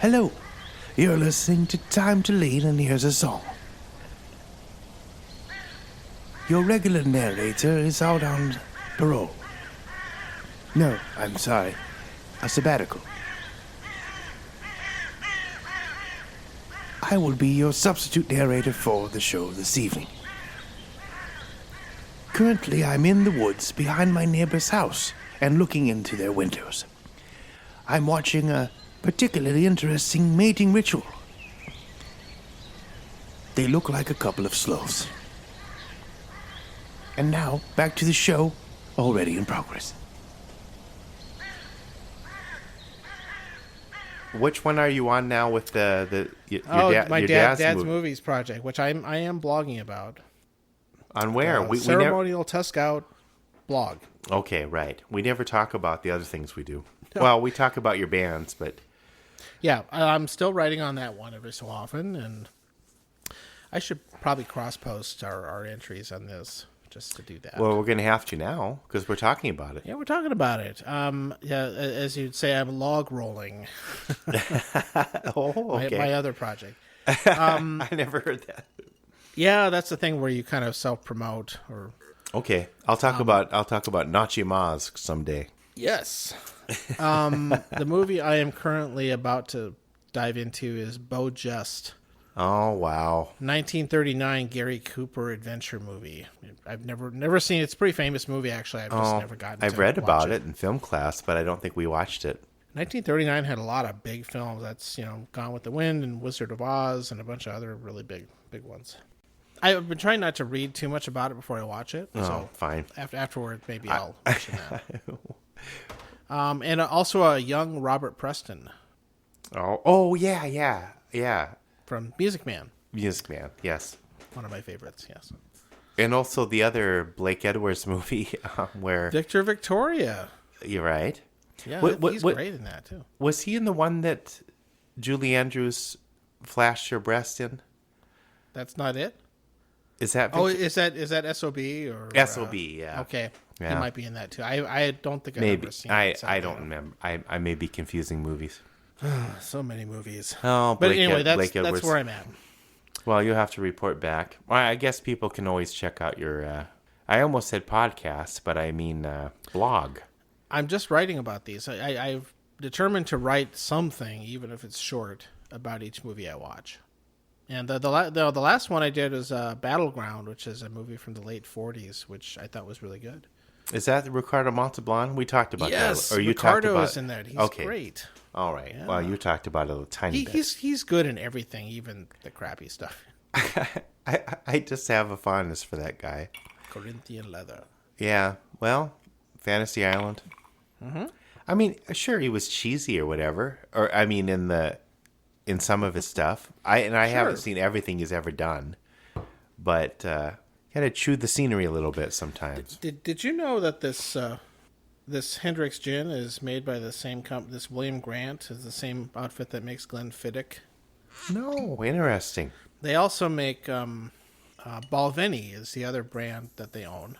Hello, you're listening to Time to Lean, and here's a song. Your regular narrator is out on parole. No, I'm sorry, a sabbatical. I will be your substitute narrator for the show this evening. Currently, I'm in the woods behind my neighbor's house and looking into their windows. I'm watching a particularly interesting mating ritual. They look like a couple of sloths. And now, back to the show, already in progress. Which one are you on now with your dad's movies project, which I am blogging about. On where? Ceremonial Tusk Scout blog. Okay, right. We never talk about the other things we do. No. Well, we talk about your bands, but... Yeah, I'm still writing on that one every so often, and I should probably cross-post our entries on this just to do that. Well, we're going to have to now, because we're talking about it. Yeah, we're talking about it. Yeah, as you'd say, I'm log rolling. Oh, okay. My other project. I never heard that. Yeah, that's the thing where you kind of self-promote. Or okay, I'll talk about Nachi Maz someday. Yes. The movie I am currently about to dive into is Beau Just. Oh, wow. 1939 Gary Cooper adventure movie. I've never seen it. It's a pretty famous movie, actually. I've just never gotten to I've read watch about it in film class, but I don't think we watched it. 1939 had a lot of big films. That's, Gone with the Wind and Wizard of Oz and a bunch of other really big ones. I've been trying not to read too much about it before I watch it. So fine. Afterward, maybe I'll mention that. And also a young Robert Preston. Oh, yeah. From Music Man. Music Man, yes. One of my favorites, yes. And also the other Blake Edwards movie where... Victor Victoria. You're right. Yeah, he's great in that, too. Was he in the one that Julie Andrews flashed her breast in? That's not it? Is that... is that SOB? Or SOB, yeah. Okay. Yeah. He might be in that, too. I don't think I've ever seen it. I don't remember. I may be confusing movies. So many movies. Oh, but anyway, that's where I'm at. Well, you'll have to report back. Well, I guess people can always check out your... I almost said podcast, but I mean blog. I'm just writing about these. I've determined to write something, even if it's short, about each movie I watch. And the last one I did was Battleground, which is a movie from the late 40s, which I thought was really good. Is that Ricardo Montalban? We talked about that. Yes, or you Ricardo talked about... is in that. He's great. All right. Yeah. Well, you talked about it a tiny bit. He's good in everything, even the crappy stuff. I just have a fondness for that guy. Corinthian leather. Yeah. Well, Fantasy Island. Mm-hmm. I mean, sure, he was cheesy or whatever. Or I mean, in some of his stuff. I haven't seen everything he's ever done, but got to chew the scenery a little bit sometimes. Did you know that this Hendrix gin is made by the same this William Grant is the same outfit that makes Glenfiddich? No, interesting. They also make Balvenie is the other brand that they own.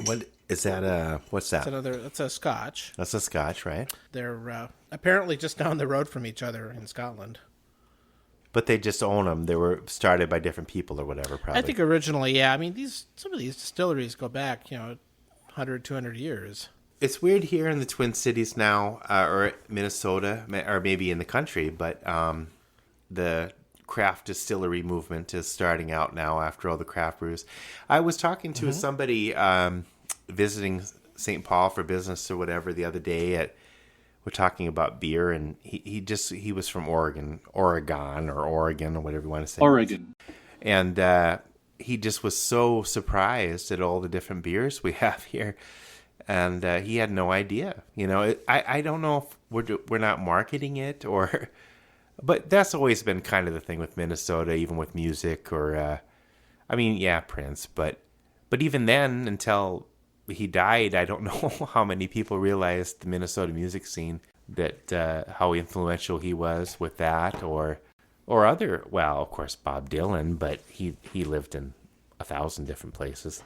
What is that? What's that? It's a Scotch. That's a Scotch, right? They're apparently just down the road from each other in Scotland. But they just own them. They were started by different people or whatever, probably. I think originally, yeah. I mean, some of these distilleries go back, 100, 200 years. It's weird here in the Twin Cities now, or Minnesota, or maybe in the country, but the craft distillery movement is starting out now after all the craft brews. I was talking to somebody visiting St. Paul for business or whatever the other day. We're talking about beer, and he was from Oregon or whatever you want to say. Oregon. And he just was so surprised at all the different beers we have here. And he had no idea. I don't know if we're not marketing it or... But that's always been kind of the thing with Minnesota, even with music or... Prince. But even then, until he died, I don't know how many people realized the Minnesota music scene, that how influential he was with that or other... Well, of course, Bob Dylan, but he lived in 1,000 different places.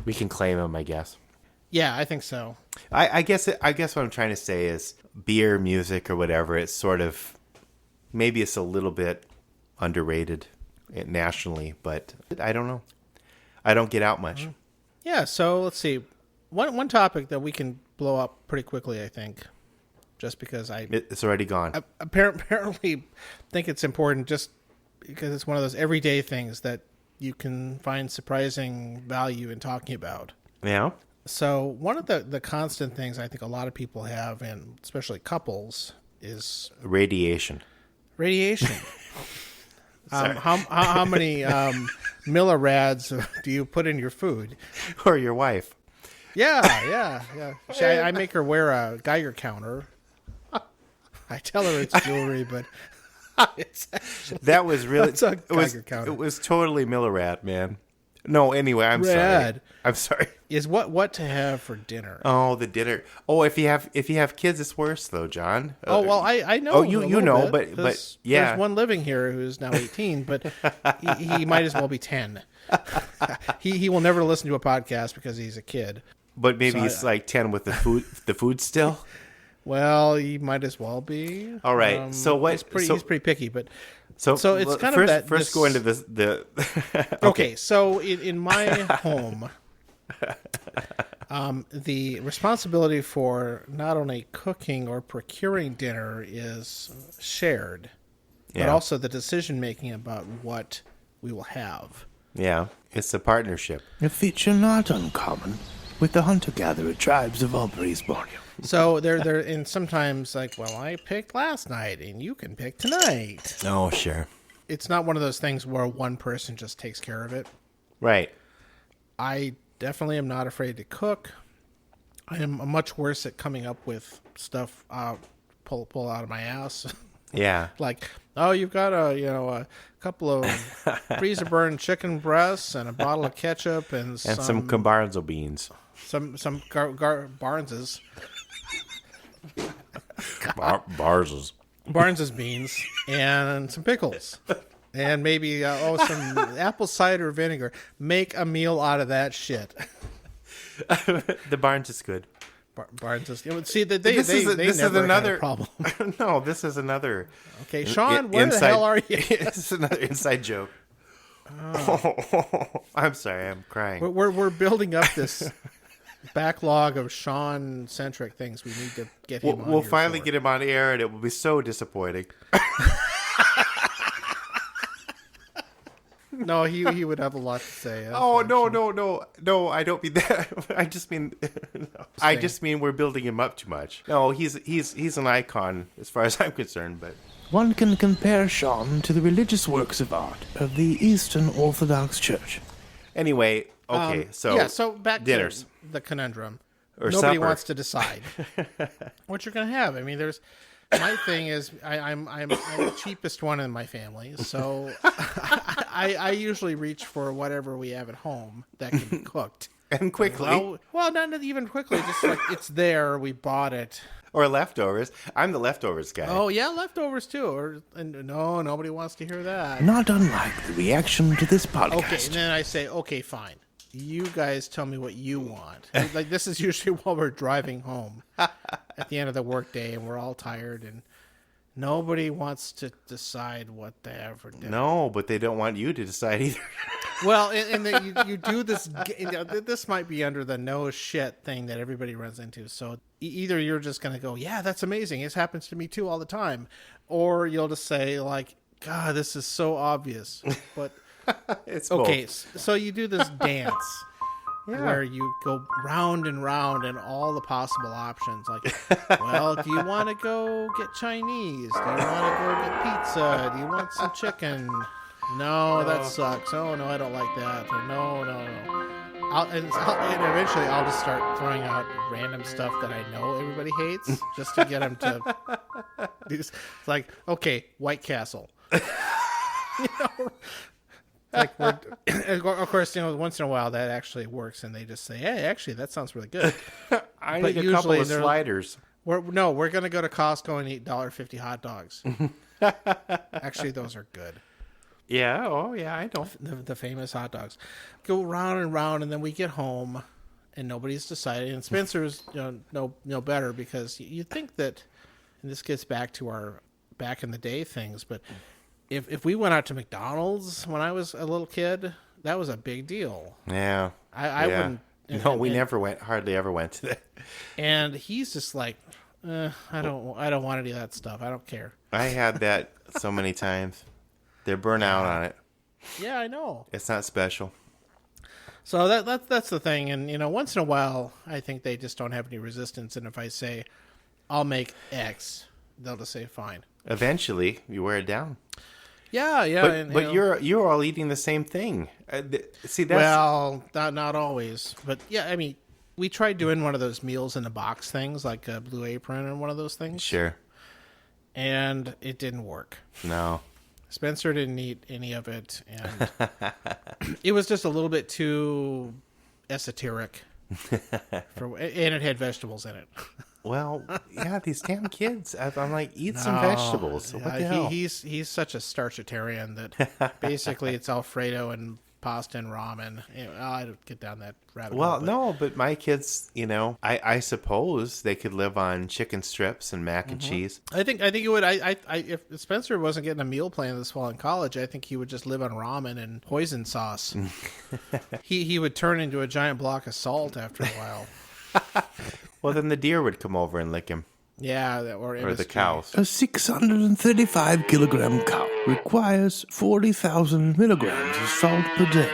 We can claim him, I guess. Yeah, I think so. I guess what I'm trying to say is beer, music, or whatever. It's sort of maybe it's a little bit underrated nationally, but I don't know. I don't get out much. Yeah, so let's see. One topic that we can blow up pretty quickly, I think, just because It's already gone. apparently think it's important just because it's one of those everyday things that you can find surprising value in talking about. Yeah. So one of the constant things I think a lot of people have, and especially couples, is Radiation. radiation. How many millirads do you put in your food? Or your wife. Yeah. I make her wear a Geiger counter. I tell her it's jewelry, but it's actually, That was really... it's a Geiger counter. It was totally Millerad, man. No, anyway, I'm Rad. sorry. I'm sorry. Is what to have for dinner. Oh, the dinner. Oh, if you have kids, it's worse though, John. Oh well, I know. Oh, you know, bit, but yeah. There's one living here who's now 18, but he might as well be 10. He will never listen to a podcast because he's a kid. But maybe he's like 10 with the food still. Well, he might as well be. All right. So what? He's pretty picky, but so it's kind of that. First, go into the. Okay. So in my home, the responsibility for not only cooking or procuring dinner is shared, but also the decision making about what we will have. Yeah, it's a partnership. A feature not uncommon with the hunter-gatherer tribes of Albury's Borneo. So they're and sometimes like, well, I picked last night and you can pick tonight. Oh, sure. It's not one of those things where one person just takes care of it. Right. I definitely am not afraid to cook. I am much worse at coming up with stuff pull out of my ass. Yeah. Like, oh, you've got a couple of freezer burned chicken breasts and a bottle of ketchup and some garbanzo beans. Some Barnes's. Barnes's beans and some pickles. And maybe some apple cider vinegar. Make a meal out of that shit. The Barnes is good. Barnes is see that they never had a problem. No, this is another. Okay, Sean, where the hell are you? This is another inside joke. Oh, I'm sorry, I'm crying. We're building up this backlog of Sean-centric things we need to get him on. We'll finally get him on air, and it will be so disappointing. No, he would have a lot to say. No, I don't mean that. I just mean we're building him up too much. No, he's an icon as far as I'm concerned, but One can compare Sean to the religious works of art of the Eastern Orthodox Church. anyway, okay, so back dinners. to the conundrum. Or Nobody supper. wants to decide what you're going to have. I mean, my thing is I'm the cheapest one in my family, so I usually reach for whatever we have at home that can be cooked. And quickly. Well, not even quickly, just like it's there, we bought it. Or leftovers. I'm the leftovers guy. Oh, yeah, leftovers too. No, nobody wants to hear that. Not unlike the reaction to this podcast. Okay, and then I say, okay, fine. You guys tell me what you want. Like, this is usually while we're driving home at the end of the workday, and we're all tired, and nobody wants to decide what they have for dinner. No, but they don't want you to decide either. Well, and then you do this. This might be under the no shit thing that everybody runs into. So either you're just going to go, yeah, that's amazing. This happens to me too all the time. Or you'll just say, like, God, this is so obvious. But It's okay, both. so you do this dance where you go round and round and all the possible options. Like, well, do you want to go get Chinese? Do you want to go get pizza? Do you want some chicken? No, that sucks. Oh, no, I don't like that. Or, no. And eventually I'll just start throwing out random stuff that I know everybody hates just to get them to do. It's like, okay, White Castle. You know? Like, of course, once in a while that actually works, and they just say, "Hey, actually, that sounds really good." I But need a couple of usually they're- sliders. We're going to go to Costco and eat $1.50 hot dogs. Actually, those are good. Yeah, oh yeah, I know. The famous hot dogs. Go round and round, and then we get home, and nobody's decided. And Spencer's no better because you'd think that, and this gets back to our back in the day things, but if we went out to McDonald's when I was a little kid, that was a big deal. Yeah. I wouldn't. No, we never went. Hardly ever went to that. And he's just like, I don't want any of that stuff. I don't care. I had that so many times. They're burnt out on it. Yeah, I know. It's not special. So that's the thing. And, once in a while, I think they just don't have any resistance. And if I say, I'll make X, they'll just say, fine. Eventually, you wear it down. Yeah. But you're all eating the same thing. See, that's... Well, not always. But, yeah, I mean, we tried doing one of those meals in a box things, like a Blue Apron or one of those things. Sure. And it didn't work. No. Spencer didn't eat any of it, and it was just a little bit too esoteric. And it had vegetables in it. Well, yeah, these damn kids. I'm like, eat some vegetables. What the hell? He's such a starchitarian that basically it's Alfredo and pasta and ramen. I don't get down that rabbit hole. Well, no, but my kids, I suppose they could live on chicken strips and mac and cheese. I think it would. If Spencer wasn't getting a meal plan this fall in college, I think he would just live on ramen and poison sauce. He would turn into a giant block of salt after a while. Well, then the deer would come over and lick him. Yeah, or the cows. A 635 kilogram cow requires 40,000 milligrams of salt per day.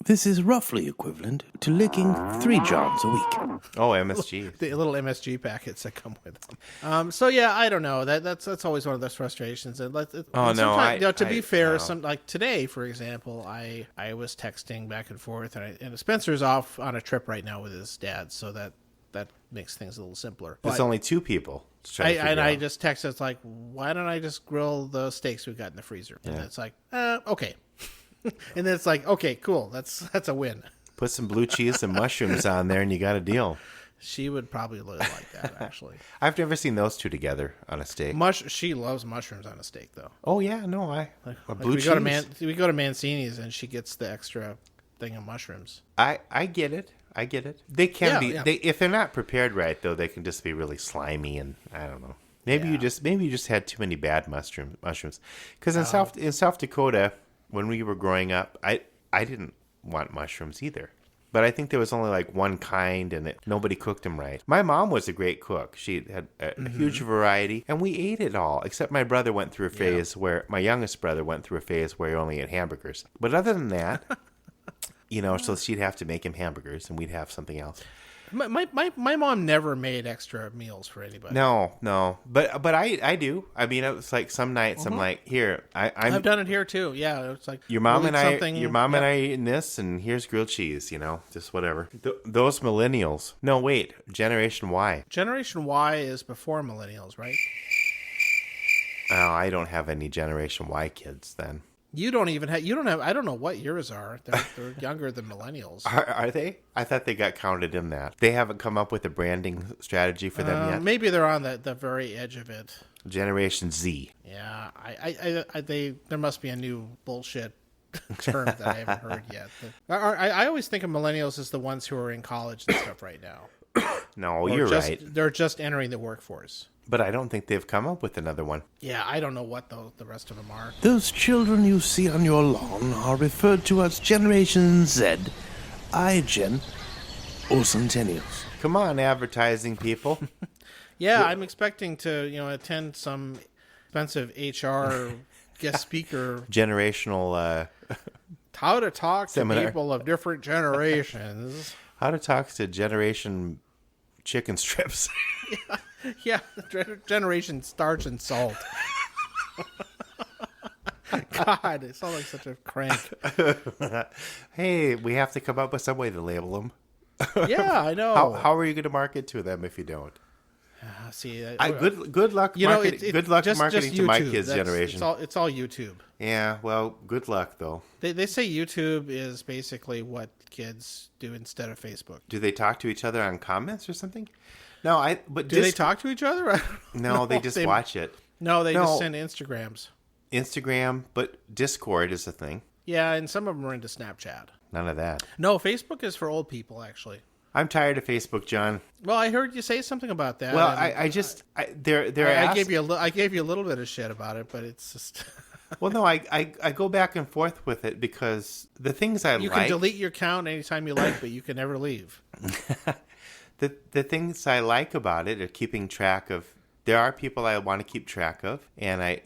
This is roughly equivalent to licking 3 johns a week. Oh, MSG. The little MSG packets that come with them. So yeah, I don't know. That's always one of those frustrations. And to be fair, like today, for example, I was texting back and forth, and Spencer's off on a trip right now with his dad, so that makes things a little simpler. There's only 2 people. I just texted, it's like, why don't I just grill the steaks we've got in the freezer? And it's like, okay. And then it's like, okay, cool. That's a win. Put some blue cheese and mushrooms on there, and you got a deal. She would probably live like that, actually. I've never seen those two together on a steak. She loves mushrooms on a steak, though. Oh yeah, no, blue cheese. We go to Mancini's, and she gets the extra thing of mushrooms. I get it. They can be. Yeah. If they're not prepared right, though, they can just be really slimy, and I don't know. Maybe you just had too many bad mushrooms. Because in South Dakota, when we were growing up, I didn't want mushrooms either. But I think there was only like one kind, and nobody cooked them right. My mom was a great cook. She had a huge variety, and we ate it all. Except my brother went through a phase where my youngest brother went through a phase where he only ate hamburgers. But other than that. So she'd have to make him hamburgers, and we'd have something else. My mom never made extra meals for anybody. No, but I do. I mean, it's like some nights I'm like, here, I've done it here too. Yeah, it's like your mom and I eating this, and here's grilled cheese. Just whatever. Those millennials. No, wait, Generation Y. Generation Y is before millennials, right? Oh, I don't have any Generation Y kids then. You don't have. I don't know what yours are. They're younger than millennials. Are they? I thought they got counted in that. They haven't come up with a branding strategy for them yet. Maybe they're on the very edge of it. Generation Z. Yeah, there must be a new bullshit term that I haven't heard yet. I always think of millennials as the ones who are in college and stuff right now. No, you're right. They're just entering the workforce. But I don't think they've come up with another one. Yeah, I don't know what the rest of them are. Those children you see on your lawn are referred to as Generation Z, iGen, or Centennials. Come on, advertising people. Yeah, I'm expecting to attend some expensive HR guest speaker. Generational how to talk seminar. To people of different generations. How to talk to generation chicken strips. Yeah, Generation Starch and Salt. God, it sounds like such a crank. Hey, we have to come up with some way to label them. Yeah, I know. How are you going to market to them if you don't? Good luck. Good luck marketing to my kids' generation. It's all YouTube. Yeah, well, good luck though. They say YouTube is basically what kids do instead of Facebook. Do they talk to each other on comments or something? No, do they talk to each other? No, they just watch it. No, they just send Instagrams. Instagram, but Discord is a thing. Yeah, and some of them are into Snapchat. None of that. No, Facebook is for old people, actually. I'm tired of Facebook, John. Well, I heard you say something about that. Well, and I gave you I gave you a little bit of shit about it, but it's just well, no, I go back and forth with it because the things you can delete your account anytime you like, but you can never leave. The things I like about it are keeping track of. There are people I want to keep track of, and I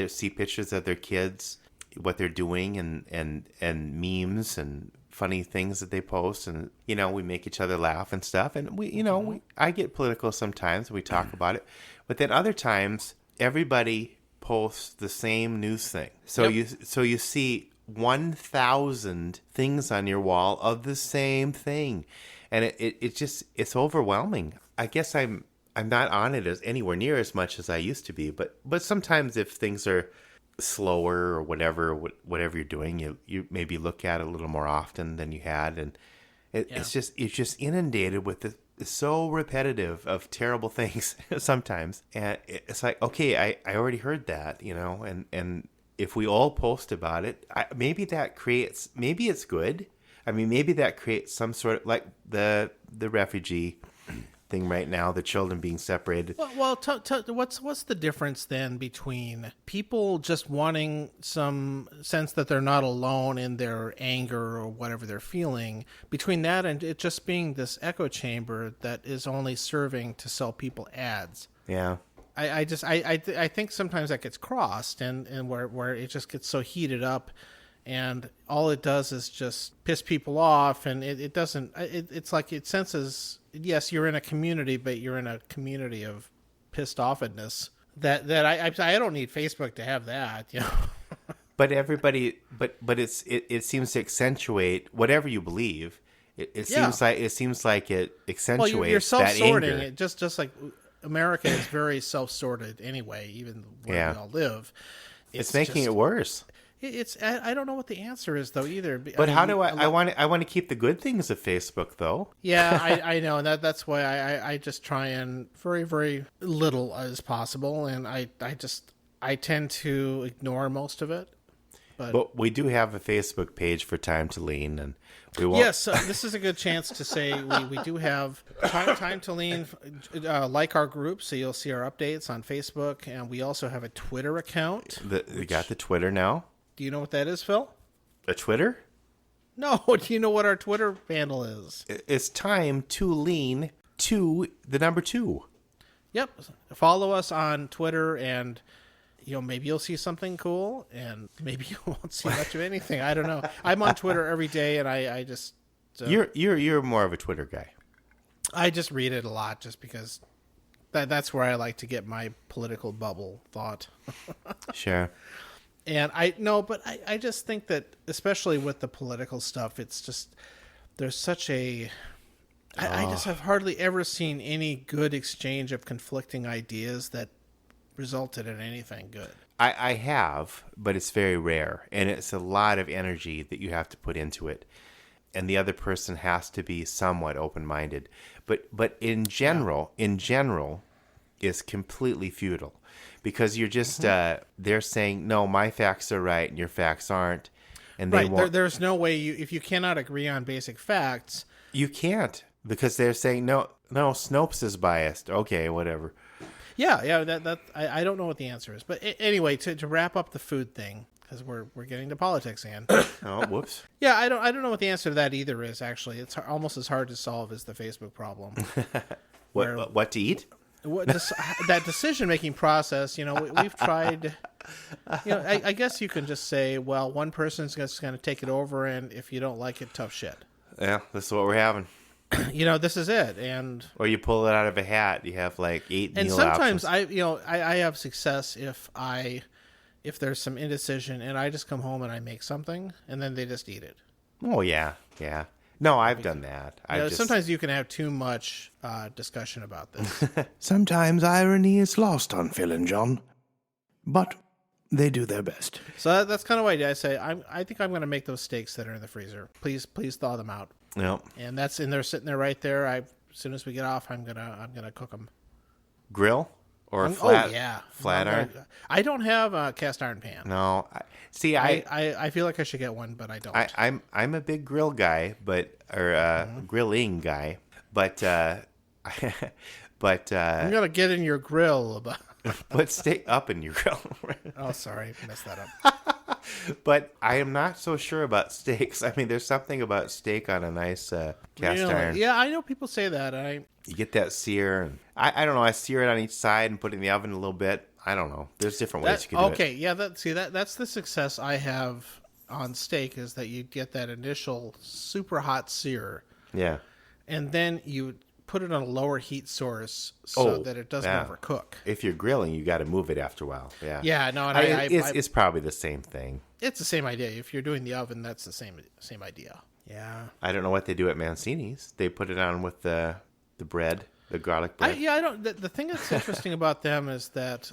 see pictures of their kids, what they're doing, and memes and funny things that they post, and we make each other laugh and stuff, and I get political sometimes. We talk about it, but then other times everybody posts the same news thing. So you see 1,000 things on your wall of the same thing, and it's overwhelming. I guess I'm not on it as anywhere near as much as I used to be, but sometimes if things are slower or whatever you're doing, you maybe look at it a little more often than you had, and it's just inundated with this. It's so repetitive of terrible things sometimes, and it's like, okay, I already heard that, and if we all post about it, maybe it's good. I mean, maybe that creates some sort of, like the refugee thing right now, the children being separated. Well, what's the difference then between people just wanting some sense that they're not alone in their anger or whatever they're feeling, between that and it just being this echo chamber that is only serving to sell people ads? Yeah. I think sometimes that gets crossed, and where it just gets so heated up, and all it does is just piss people off, and it's like it senses, yes, you're in a community, but you're in a community of pissed offedness that I don't need Facebook to have that, But everybody, but it seems to accentuate whatever you believe. It seems like it accentuates you're self-sorting that anger. it, just like America is very self-sorted anyway, even where we all live. It's making it worse. I don't know what the answer is though either. But how do I want to keep the good things of Facebook though? Yeah, I know, and that's why I just try and very, very little as possible, and I tend to ignore most of it. But we do have a Facebook page for Time to Lean, and we won't. Yes, this is a good chance to say we do have Time to Lean, like our group, so you'll see our updates on Facebook, and we also have a Twitter account. We got the Twitter now. Do you know what that is, Phil? A Twitter? No. Do you know what our Twitter handle is? It's Time to Lean to the number 2. Yep. Follow us on Twitter, and maybe you'll see something cool, and maybe you won't see much of anything. I don't know. I'm on Twitter every day, and I just you're more of a Twitter guy. I just read it a lot, just because that's where I like to get my political bubble thought. Sure. And I just think that, especially with the political stuff, it's just, there's such a, I just have hardly ever seen any good exchange of conflicting ideas that resulted in anything good. I have, but it's very rare, and it's a lot of energy that you have to put into it, and the other person has to be somewhat open-minded. But in general, it's completely futile. Because you're just, they're saying, no, my facts are right and your facts aren't. And they won't. There's no way if you cannot agree on basic facts. You can't, because they're saying, no, Snopes is biased. Okay, whatever. Yeah, that I don't know what the answer is. But anyway, to wrap up the food thing, because we're getting to politics again. Oh, whoops. Yeah, I don't know what the answer to that either is, actually. It's almost as hard to solve as the Facebook problem. What to eat? That decision-making process, we've tried, I guess you can just say, well, one person's just going to take it over, and if you don't like it, tough shit. Yeah, this is what we're having. This is it. Or you pull it out of a hat. You have like 8 and meal sometimes options. I have success if there's some indecision, and I just come home and I make something, and then they just eat it. Oh, yeah. No, I've done that. Sometimes you can have too much discussion about this. Sometimes irony is lost on Phil and John, but they do their best. So that's kind of why I say I think I'm going to make those steaks that are in the freezer. Please thaw them out. Yep. And they're sitting there right there. As soon as we get off, I'm gonna cook them. Grill? Or a Oh yeah, flat iron. I don't have a cast iron pan. No, I feel like I should get one, but I don't. I'm a big grill guy, grilling guy, but I'm gonna get in your grill. but stay up in your grill. Oh, sorry, messed that up. But I am not so sure about steaks. I mean, there's something about steak on a nice cast iron. Yeah, I know people say that. You get that sear, and I don't know. I sear it on each side and put it in the oven a little bit. I don't know. There's different ways you can do it. Okay, yeah. That's the success I have on steak is that you get that initial super hot sear. Yeah. And then you put it on a lower heat source so that it doesn't overcook. If you're grilling, you got to move it after a while. Yeah. Yeah. No. And it's probably the same thing. It's the same idea. If you're doing the oven, that's the same idea. Yeah. I don't know what they do at Mancini's. They put it on with the bread, the garlic bread. I don't. The thing that's interesting about them is that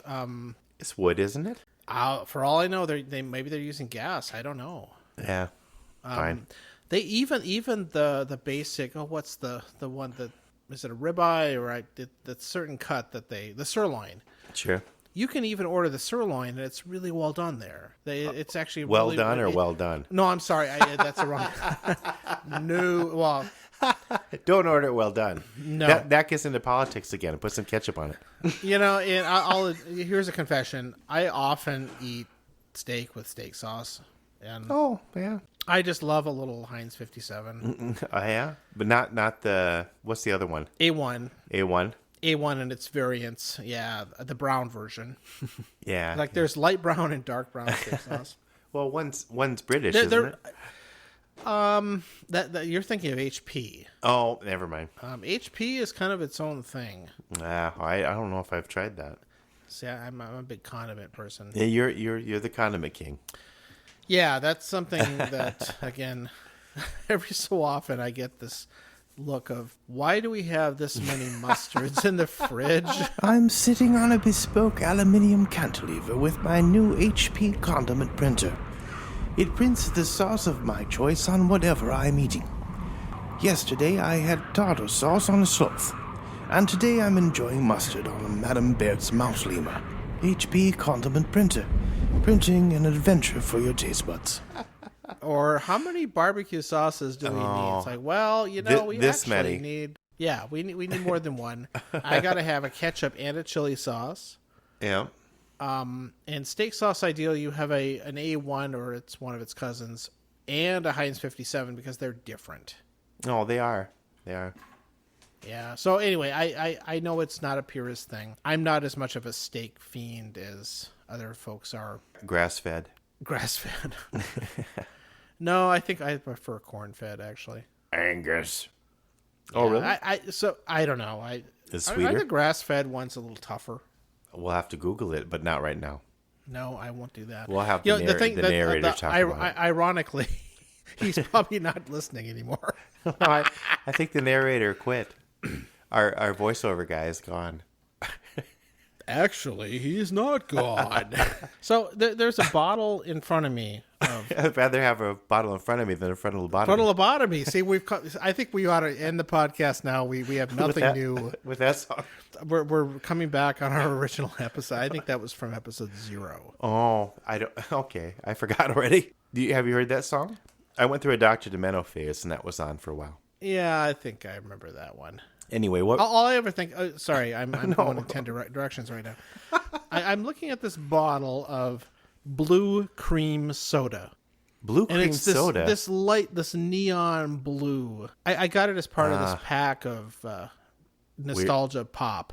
it's wood, isn't it? For all I know, maybe they're using gas. I don't know. Yeah. Fine. They even the basic. Oh, what's the one that is it a ribeye or that certain cut that the sirloin. Sure. You can even order the sirloin, and it's really well done there. It's actually well really, done or well done. No, I'm sorry, that's the wrong. No, well, don't order it well done. No, that gets into politics again. Put some ketchup on it. And here's a confession: I often eat steak with steak sauce, and yeah, I just love a little Heinz 57. Yeah, but not the what's the other one? A1 and its variants. Yeah, the brown version. Yeah, like there's light brown and dark brown steak sauce. Well, one's British, isn't it? That you're thinking of HP. Oh, never mind. HP is kind of its own thing. I don't know if I've tried that. See, I'm a big condiment person. Yeah, you're the condiment king. Yeah, that's something that again, every so often I get this look of why do we have this many mustards in the fridge? I'm sitting on a bespoke aluminium cantilever with my new HP condiment printer. It prints the sauce of my choice on whatever I'm eating. Yesterday I had tartar sauce on a sloth, and today I'm enjoying mustard on a Madame Bert's mouse lemur. HP condiment printer, printing an adventure for your taste buds. Or how many barbecue sauces do we need? It's like, well, we this actually many. need. Yeah, we need more than one. I got to have a ketchup and a chili sauce. Yeah. And steak sauce, ideally, you have an A1 or it's one of its cousins and a Heinz 57 because they're different. Oh, they are. They are. Yeah. So anyway, I know it's not a purist thing. I'm not as much of a steak fiend as other folks are. Grass-fed. Grass-fed. No, I think I prefer corn-fed, actually. Angus. Yeah, Oh, really? I don't know. It's sweeter? The grass-fed one's a little tougher. We'll have to Google it, but not right now. No, I won't do that. We'll have the narrator talk about it. Ironically, he's probably not listening anymore. No, I think the narrator quit. Our voiceover guy is gone. Actually, he's not gone. So there's a bottle in front of me. I'd rather have a bottle in front of me than a frontal lobotomy. Frontal lobotomy. See, I think we ought to end the podcast now. We have nothing new with that song. We're coming back on our original episode. I think that was from episode 0. Oh, I don't. Okay, I forgot already. Have you heard that song? I went through a Dr. Demento phase, and that was on for a while. Yeah, I think I remember that one. Anyway, what? All I ever think. Sorry, I'm going in 10 directions right now. I'm looking at this bottle of blue cream soda. Blue cream soda. This neon blue. I got it as part of this pack of nostalgia Weird. Pop.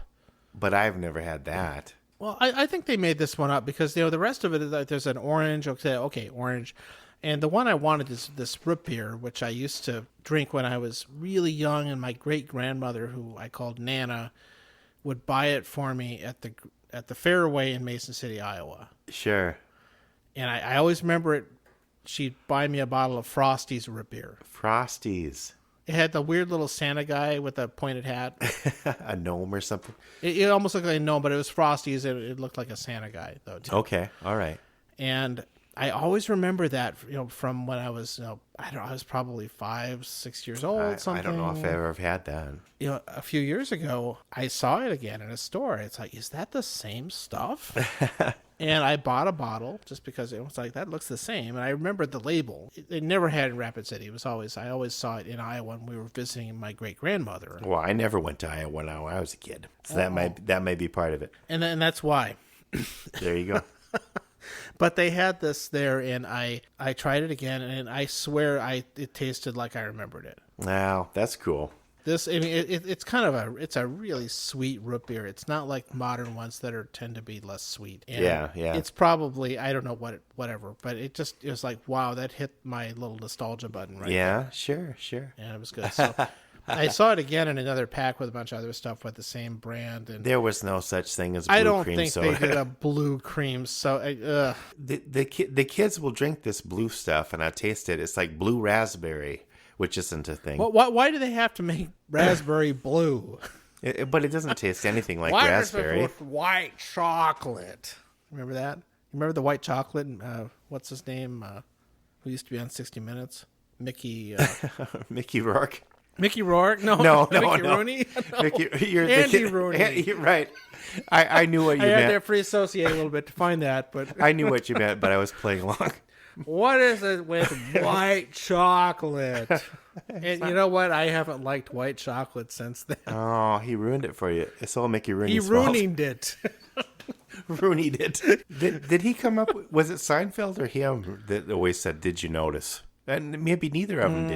But I've never had that. Well, I think they made this one up because the rest of it is like there's an orange. Okay, orange. And the one I wanted is this root beer, which I used to drink when I was really young, and my great-grandmother, who I called Nana, would buy it for me at the Fairway in Mason City, Iowa. Sure. And I always remember it. She'd buy me a bottle of Frosty's root beer. Frosties. It had the weird little Santa guy with a pointed hat. A gnome or something? It almost looked like a gnome, but it was Frosty's. It looked like a Santa guy, though, too. Okay, all right. And I always remember that, from when I was, I don't know, I was probably 5, 6 years old, something. I don't know if I ever had that. A few years ago, I saw it again in a store. It's like, is that the same stuff? And I bought a bottle just because it was like, that looks the same. And I remembered the label. It never had in Rapid City. It was I always saw it in Iowa when we were visiting my great-grandmother. Well, I never went to Iowa when I was a kid. So that might be part of it. And that's why. There you go. But they had this there, and I tried it again, and I swear it tasted like I remembered it. Wow, that's cool. It's kind of it's a really sweet root beer. It's not like modern ones that tend to be less sweet. And Yeah. It's probably, I don't know whatever, but it was like, wow, that hit my little nostalgia button right Yeah, there. sure. And it was good. So I saw it again in another pack with a bunch of other stuff with the same brand. And There was no such thing as blue I don't cream think soda. they did a blue cream soda. The kids will drink this blue stuff, and I taste it. It's like blue raspberry, which isn't a thing. Why do they have to make raspberry blue? But it doesn't taste anything like Why raspberry. is it with white chocolate? Remember that? Remember the white chocolate? What's his name? Who used to be on 60 Minutes? Mickey. Mickey Rourke. Mickey Rourke? No, Mickey Rooney. No. Andy Rooney. You're right. I knew what you I meant. had to free-associate a little bit to find that, but I knew what you meant, but I was playing along. what is it with white chocolate? And you know what? I haven't liked white chocolate since then. Oh, he ruined it for you. It's all Mickey Rooney's He fault. ruined it. Rooney did. Did he come up? Was it Seinfeld or him that always said, "Did you notice?" And maybe neither of them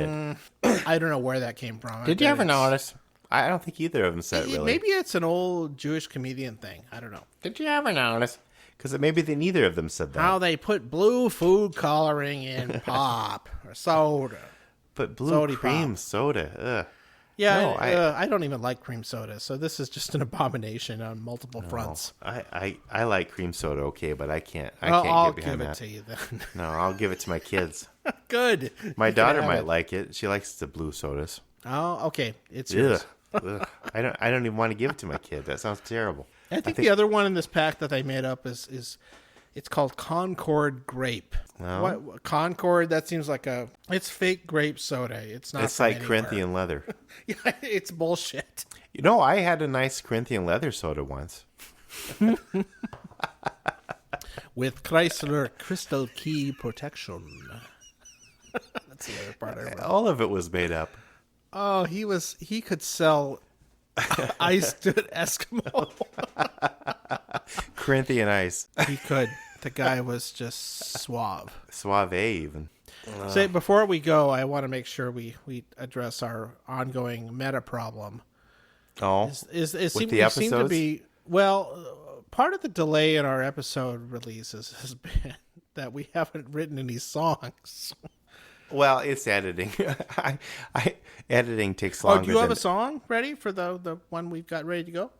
did. I don't know where that came from. Did you ever notice? I don't think either of them said it really. Maybe it's an old Jewish comedian thing. I don't know. Did you ever notice? Because maybe neither of them said that. How they put blue food coloring in pop or soda. But blue Sody cream pop. soda. Ugh. Yeah, No, I don't even like cream soda, so this is just an abomination on multiple fronts. I like cream soda, okay, but I can't. I'll get give behind it that. to you then. No, I'll give it to my kids. Good. My You can daughter have might it. like it. She likes the blue sodas. Oh, okay. It's Ugh. yours. Ugh. I don't even want to give it to my kid. That sounds terrible. I think the other one in this pack that I made up is it's called Concord Grape. No? What Concord? That seems like it's fake grape soda. It's not. It's from like anywhere. Corinthian leather. Yeah, it's bullshit. You know, I had a nice Corinthian leather soda once. With Chrysler Crystal Key protection. That's the other part I remember. All of it was made up. Oh, he could sell ice to an Eskimo. Corinthian ice. He could. The guy was just suave. Suave even. Say, before we go, I want to make sure we address our ongoing meta problem. Oh, We seem to episodes? be, well, part of the delay in our episode releases has been that we haven't written any songs. well, it's editing. Editing takes longer. Oh, do you have than, a song ready for the one we've got ready to go?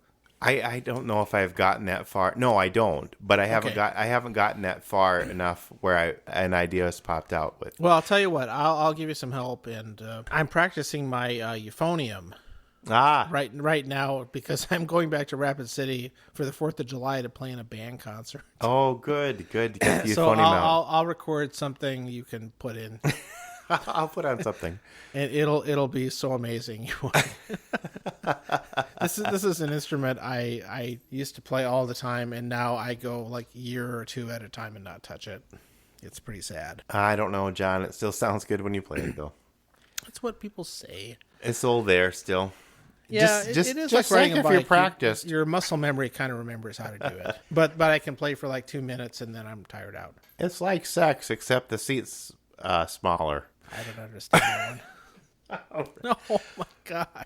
I don't know if I've gotten that far. No, I don't. But I haven't gotten that far enough where an idea has popped out with. Well, I'll tell you what. I'll give you some help, and I'm practicing my euphonium right now because I'm going back to Rapid City for the 4th of July to play in a band concert. Oh, good. Get the So euphonium out. I'll record something you can put in, I'll put on something. and it'll be so amazing. This is an instrument I used to play all the time, and now I go like a year or two at a time and not touch it. It's pretty sad. I don't know, John. It still sounds good when you play it, though. That's what people say. It's all there still. Yeah, it is just like riding a if you're bike. practiced. Your muscle memory kind of remembers how to do it. But I can play for like 2 minutes and then I'm tired out. It's like sex, except the seat's smaller. I don't understand that one. Oh my god.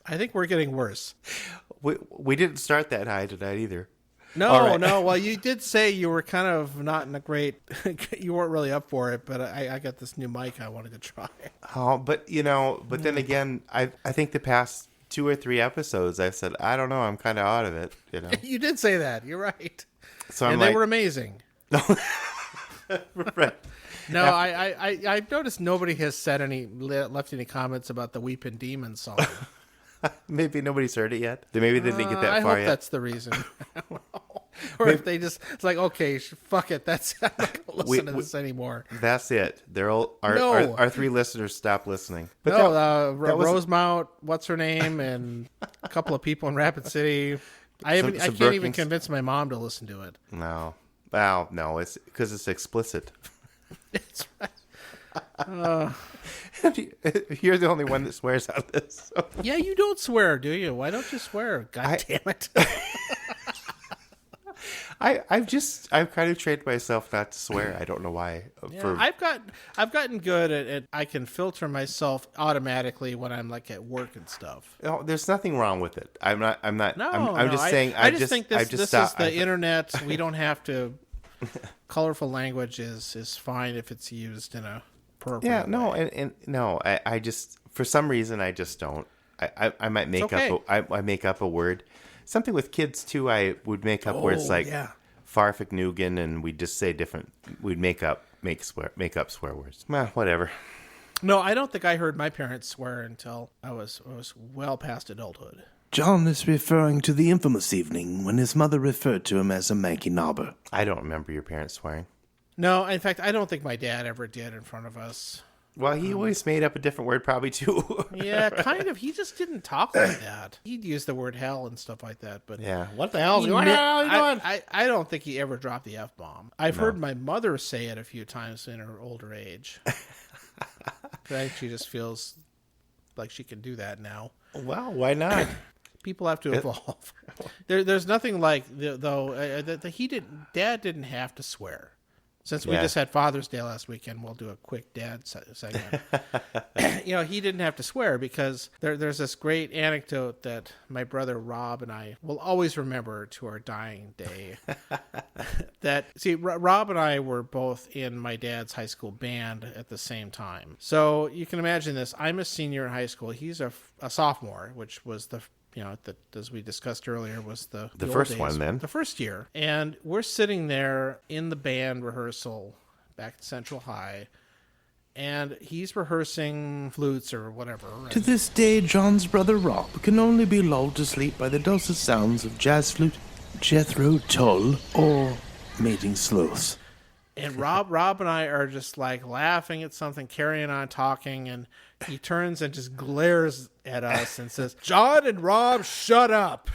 I think we're getting worse. We didn't start that high tonight either. No, All right. no. Well, you did say you were kind of not in a great. You weren't really up for it, but I got this new mic I wanted to try. Oh, but then again, I think the past 2 or 3 episodes I've said, I don't know, I'm kind of out of it, You did say that. You're right. So and they were amazing. Right. No, I've noticed nobody has left any comments about the Weepin' Demon song. Maybe nobody's heard it yet. Maybe they didn't get that I far hope yet. that's the reason. Or if they just, it's like, okay, fuck it. I'm not going to listen to this anymore. That's it. They're all, No. our 3 listeners stopped listening. But No, that was- Rosemount, what's her name, and a couple of people in Rapid City. I can't even convince my mom to listen to it. No. Well, no, it's because it's explicit. It's right. You're the only one that swears on this. So. Yeah, you don't swear, do you? Why don't you swear? God damn it. I've kind of trained myself not to swear. I don't know why. Yeah, I've gotten good at I can filter myself automatically when I'm like at work and stuff. No, there's nothing wrong with it. I'm not. No, I'm just saying. I just think this is the internet. We don't have to. Colorful language is fine if it's used in a appropriate way. And no, I just for some reason I just don't. I might make I make up a word. Something with kids too. I would make up words like farfignugan, and we'd just say different. We'd make up swear words. Well, whatever. No, I don't think I heard my parents swear until I was well past adulthood. John is referring to the infamous evening when his mother referred to him as a manky knobber. I don't remember your parents swearing. No, in fact, I don't think my dad ever did in front of us. Well, he always made up a different word probably too. Yeah, kind of. He just didn't talk like that. He'd use the word hell and stuff like that. But yeah, what the hell? I don't think he ever dropped the F-bomb. I've heard my mother say it a few times in her older age. I think she just feels like she can do that now. Well, why not? People have to evolve. There's nothing like Dad didn't have to swear. Since we just had Father's Day last weekend, we'll do a quick dad segment. He didn't have to swear because there's this great anecdote that my brother Rob and I will always remember to our dying day. Rob and I were both in my dad's high school band at the same time. So you can imagine this. I'm a senior in high school. He's a sophomore, which was as we discussed earlier, was the first days, one then. the first year. And we're sitting there in the band rehearsal back at Central High, and he's rehearsing flutes or whatever. To this day, John's brother Rob can only be lulled to sleep by the dulcet sounds of jazz flute, Jethro Tull, or mating sloths. And Rob and I are just like laughing at something, carrying on talking, and he turns and just glares at us and says, "John and Rob, shut up."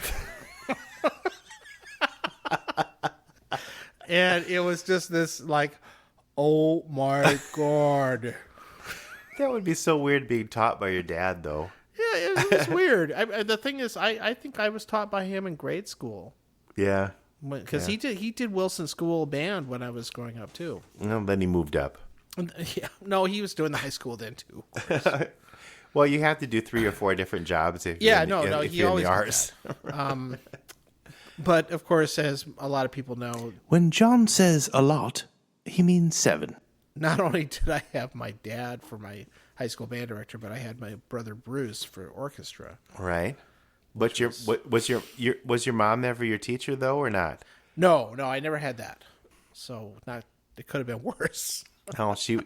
And it was just this like, oh my God. That would be so weird being taught by your dad, though. Yeah, it was weird. The thing is, I think I was taught by him in grade school. Yeah. Because he did Wilson School band when I was growing up too. Well, then he moved up. Yeah, no, he was doing the high school then too. Well, you have to do 3 or 4 different jobs if he you're always in the arts. But of course, as a lot of people know, when John says a lot, he means 7. Not only did I have my dad for my high school band director, but I had my brother Bruce for orchestra. Right. But was your mom ever your teacher though, or not? No, I never had that. So it could have been worse. No, she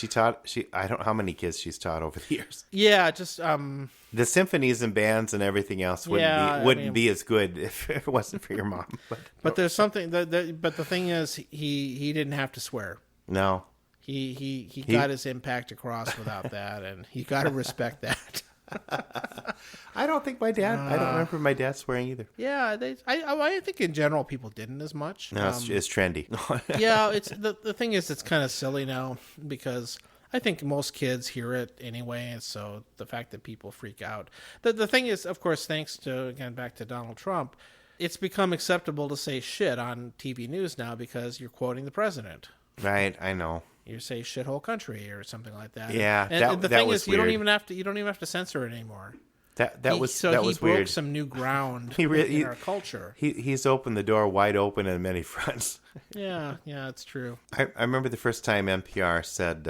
taught. I don't know how many kids she's taught over the years. Yeah, just the symphonies and bands and everything else wouldn't be as good if it wasn't for your mom. But there's something but the thing is he didn't have to swear. No. He got his impact across without that, and you got to respect that. I don't think my dad. I don't remember my dad swearing either. Yeah, I think in general people didn't as much. No, it's trendy. Yeah, it's the thing is it's kind of silly now because I think most kids hear it anyway, and so the fact that people freak out. The thing is, of course, thanks to again back to Donald Trump, it's become acceptable to say shit on TV news now because you're quoting the president. Right, I know. You say shithole country or something like that. Yeah, and the thing is, weird. you don't even have to censor it anymore. That was he weird. broke some new ground in our culture. He's opened the door wide open on many fronts. Yeah, it's true. I remember the first time NPR said,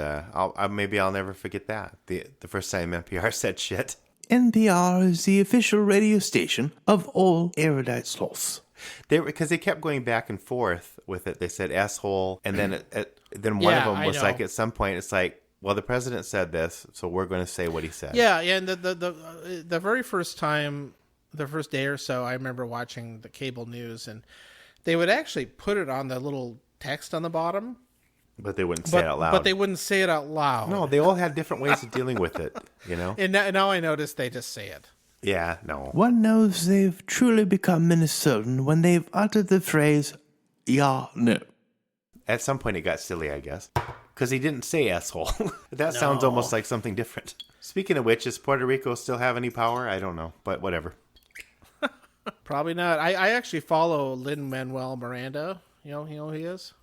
maybe I'll never forget that. The first time NPR said shit. NPR is the official radio station of all erudite sloths. Because they kept going back and forth with it. They said asshole, and then one of them was like, at some point, it's like, well, the president said this, so we're going to say what he said. Yeah, and the very first time, the first day or so, I remember watching the cable news, and they would actually put it on the little text on the bottom. But they wouldn't say it out loud. But they wouldn't say it out loud. No, they all had different ways of dealing with it, And now I notice they just say it. Yeah, no. One knows they've truly become Minnesotan when they've uttered the phrase, "yeah, no." At some point it got silly, I guess. Because he didn't say asshole. That sounds almost like something different. Speaking of which, does Puerto Rico still have any power? I don't know, but whatever. Probably not. I actually follow Lin-Manuel Miranda. You know who he is?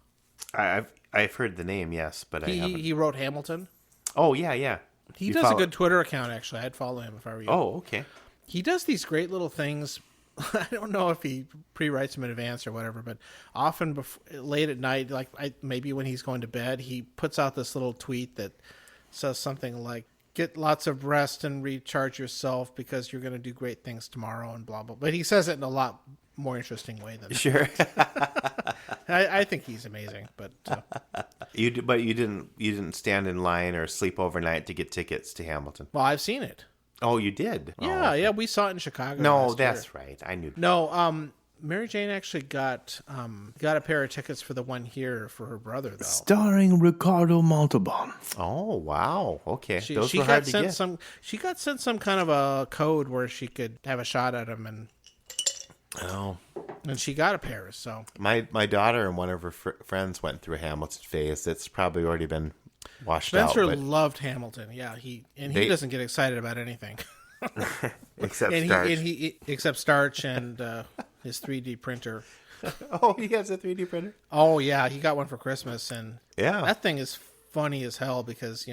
I've heard the name, yes, but I haven't. He wrote Hamilton. Oh, yeah. He does a good Twitter account, actually. I'd follow him if I were you. Oh, okay. He does these great little things. I don't know if he pre-writes them in advance or whatever, but often late at night, like maybe when he's going to bed, he puts out this little tweet that says something like, "Get lots of rest and recharge yourself because you're going to do great things tomorrow," and blah, blah. But he says it in a lot more interesting way than Sure. I think he's amazing, but you didn't stand in line or sleep overnight to get tickets to Hamilton. well, I've seen it. Oh, you did? Yeah, we saw it in Chicago. No, last that's year. right. I knew. No, Mary Jane actually got a pair of tickets for the one here for her brother, though. Starring Ricardo Montalban. Oh, wow. Okay. She Those were got hard to sent get. She got sent some kind of a code where she could have a shot at him, and she got a pair. So My daughter and one of her friends went through a Hamilton phase. It's probably already been washed Spencer out. But loved Hamilton. Yeah, he doesn't get excited about anything. except and Starch. he except starch and his 3D printer. Oh, he has a 3D printer? Oh yeah, he got one for Christmas, and Yeah. that thing is funny as hell because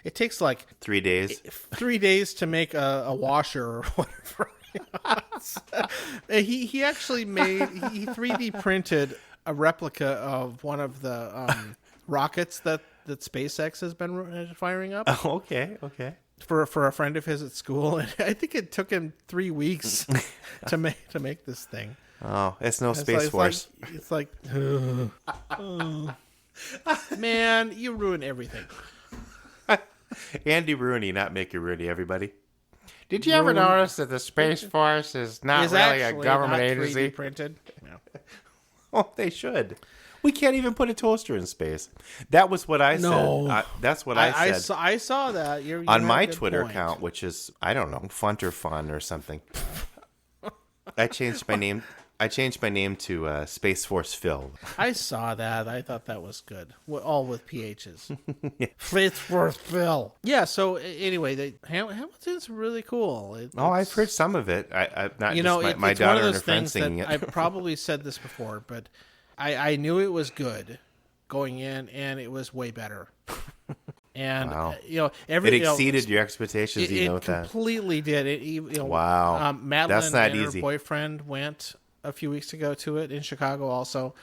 it takes like 3 days. 3 days to make a washer or whatever. he actually he 3D printed a replica of one of the rockets that SpaceX has been firing up. Oh, okay. For a friend of his at school, and I think it took him 3 weeks to make this thing. Oh, it's no Space Force. It's like man, you ruin everything. Andy Rooney, not Mickey Rooney, everybody. Did you ever notice that the Space Force is not really a government agency? 3D printed. No. Oh, they should. We can't even put a toaster in space. That was what I said. That's what I said. I saw that. You on have a my good Twitter point. account, which is, I don't know, Funter Fun or something. I changed my name. I changed my name to Space Force Phil. I saw that. I thought that was good. All with PHs. Space Force Phil. Yeah. So anyway, Hamilton's really cool. I've heard some of it. I not just my it's daughter one of and those her friend things singing that it. I've probably said this before, but I knew it was good going in, and it was way better. And Wow. It exceeded your expectations. It completely did. Wow. Madeline That's not and easy. her boyfriend went a few weeks ago to it in Chicago also,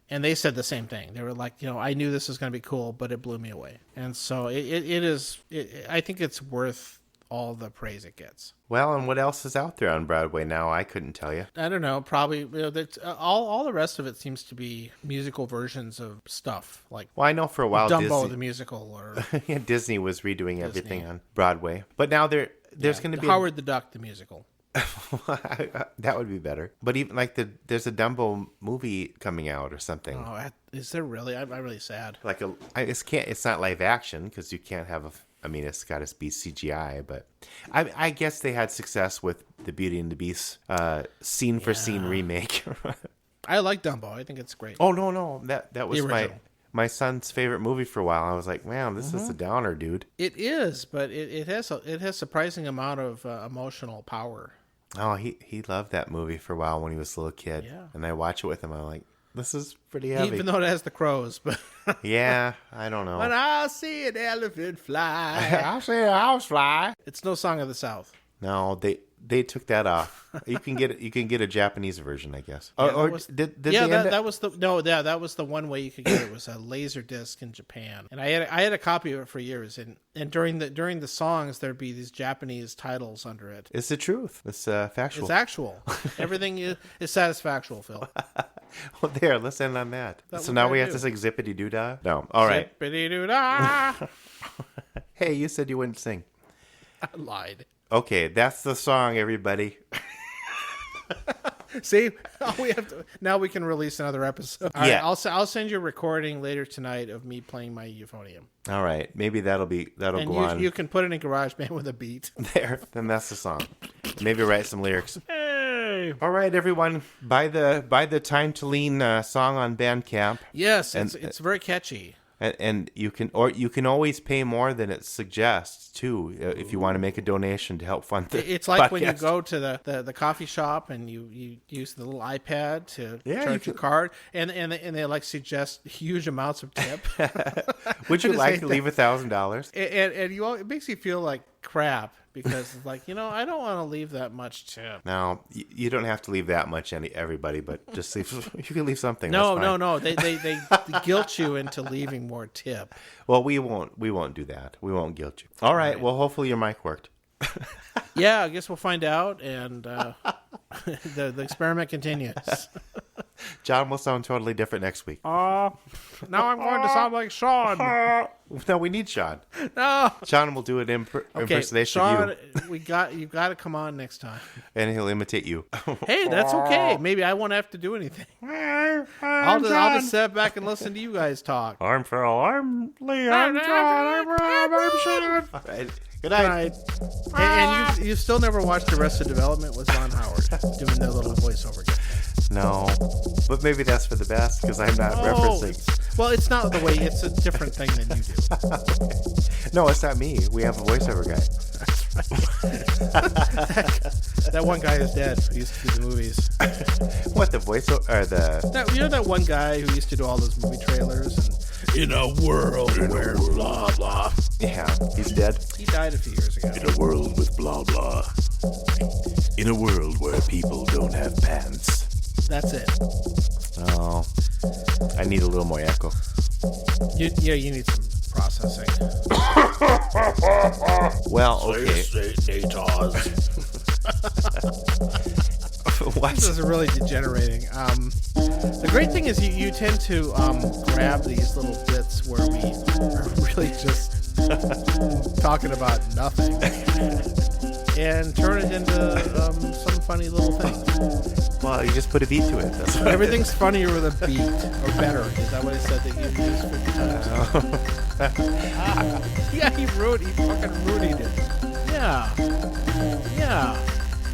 and they said the same thing. They were like, I knew this was going to be cool, but it blew me away. And so it is. I think it's worth all the praise it gets. Well, and what else is out there on Broadway now? I couldn't tell you. I don't know. Probably all the rest of it seems to be musical versions of stuff like. Well, I know for a while Dumbo Disney, the musical, or Disney was redoing everything on Broadway, but now there's going to be Howard the Duck the musical. that would be better. But even like there's a Dumbo movie coming out or something. Oh, is there really? I'm really sad. Like it's not live action because you can't have it's got to be CGI. But I guess they had success with the Beauty and the Beast scene for scene remake. I like Dumbo. I think it's great. Oh no, that was The original. my son's favorite movie for a while. I was like, man, this is a downer, dude. It is, but it has surprising amount of emotional power. Oh, he loved that movie for a while when he was a little kid. Yeah. And I watch it with him. I'm like, this is pretty heavy. Even though it has the crows, but Yeah, I don't know. when I see an elephant fly, I'll say a house fly. it's no Song of the South. No, they took that off. You can get a Japanese version, I guess. Yeah, or that was- did yeah, they end that up? was that was the one way you could get it. It was a laser disc in Japan, and I had a copy of it for years. And during the songs, there'd be these Japanese titles under it. It's the truth. It's factual. It's actual. Everything is satisfactual, Phil. Well, there. Let's end on that. That So was now what we I have do. to sing zippity doo dah. No. All right. Zippity-doo-dah. Hey, you said you wouldn't sing. I lied. Okay, that's the song, everybody. See, we have to, now we can release another episode. All Yeah. right, I'll send you a recording later tonight of me playing my euphonium. All right, maybe that'll And go on you can put it in GarageBand with a beat. there. Then that's the song. Maybe write some lyrics. Hey. All right, everyone, buy the Time to Lean song on Bandcamp. Yes, it's very catchy. And you can always pay more than it suggests too, if you want to make a donation to help fund the It's like podcast. when you go to the coffee shop and you use the little iPad to charge your card, and they like suggest huge amounts of tip. Would you like to leave $1,000? And it makes you feel like crap because it's like, I don't want to leave that much tip. Now you don't have to leave that much, everybody, but just leave. You can leave something. No. They guilt you into leaving more tip. Well, we won't do that. We won't guilt you. All right. Well, hopefully your mic worked. Yeah, I guess we'll find out, and the experiment continues. John will sound totally different next week. Now I'm going to sound like Sean. No, we need Sean. No. Sean will do an impersonation Sean, of you, you've got to come on next time. and he'll imitate you. Hey, that's okay. Maybe I won't have to do anything. I'll just sit back and listen to you guys talk. I'm Phil. I'm Lee. I'm John. I'm Sean. All right. Good night. And you still never watched Arrested Development with Ron Howard doing that little voiceover game. No, but maybe that's for the best because I'm not referencing. It's not the way. It's a different thing than you do. No, it's not me. We have a voiceover guy. That one guy is dead who used to do the movies. What, the voiceover or the? You know that one guy who used to do all those movie trailers and in a world where blah blah. Yeah, he's dead. He died a few years ago. In a world with blah blah. In a world where people don't have pants. That's it. Oh, I need a little more echo. You need some processing. Well, okay. What? This is really degenerating. The great thing is you tend to grab these little bits where we are really just talking about nothing and turn it into some funny little thing. Well, you just put a beat to it. That's what Everything's funnier with a beat, or better. Is that what it said that you used 50 times? Yeah, he fucking ruined it. Yeah.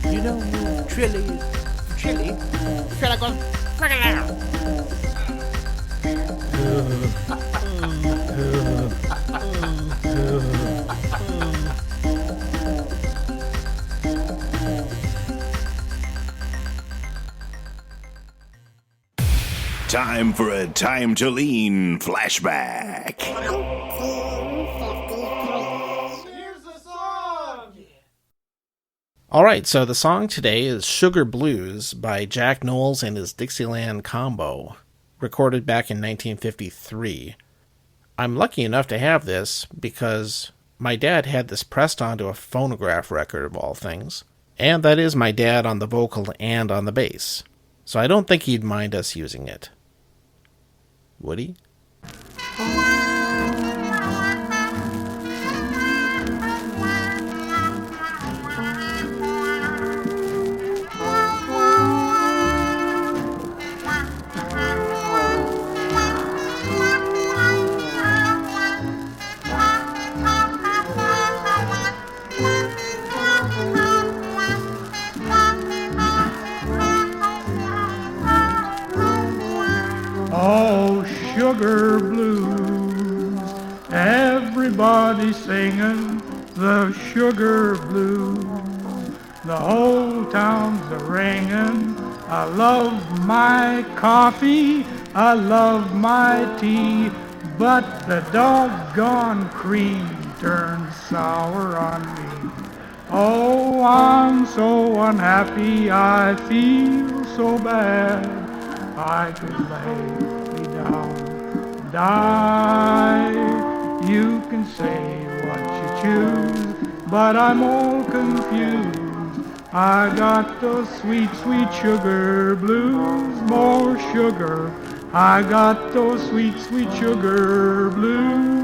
You know, Trilly. Trilla goes, friggin' Time for a Time to Lean flashback. All right, so the song today is Sugar Blues by Jack Knowles and his Dixieland Combo, recorded back in 1953. I'm lucky enough to have this because my dad had this pressed onto a phonograph record of all things, and that is my dad on the vocal and on the bass, so I don't think he'd mind us using it. Would he? Oh, sugar blues, everybody singing the sugar blues. The whole town's a-ringing. I love my coffee, I love my tea, but the doggone cream turns sour on me. Oh, I'm so unhappy, I feel so bad. I could lay me down and die. You can say what you choose, but I'm all confused. I got those sweet, sweet sugar blues, more sugar. I got those sweet, sweet sugar blues.